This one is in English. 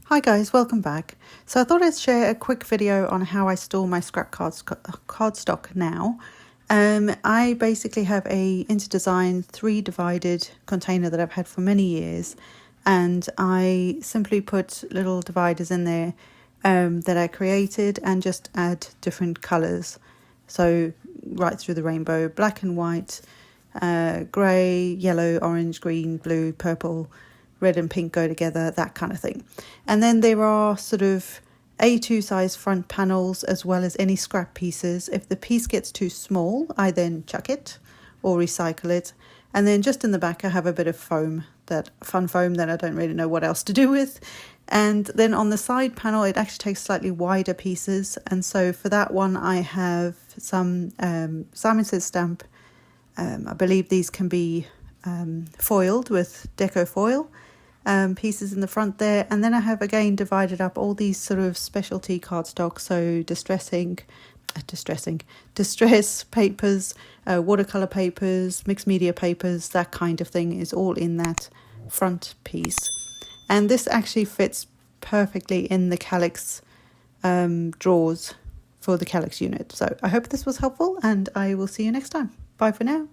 Hi guys, welcome back. So I thought I'd share a quick video on how I store my scrap cardstock now. I basically have a InterDesign 3-divided container that I've had for many years, and I simply put little dividers in there that I created and just add different colours. So right through the rainbow, black and white, grey, yellow, orange, green, blue, purple, red and pink go together, that kind of thing. And then there are sort of A2 size front panels as well as any scrap pieces. If the piece gets too small, I then chuck it or recycle it. And then just in the back I have a bit of foam, that fun foam that I don't really know what else to do with. And then on the side panel it actually takes slightly wider pieces, and so for that one I have some Simon Says stamp. I believe these can be foiled with deco foil. Pieces in the front there, and then I have again divided up all these sort of specialty cardstock, so distress papers, watercolor papers, mixed media papers, that kind of thing is all in that front piece. And this actually fits perfectly in the calyx drawers for the calyx unit. So I hope this was helpful, and I will see you next time. Bye for now.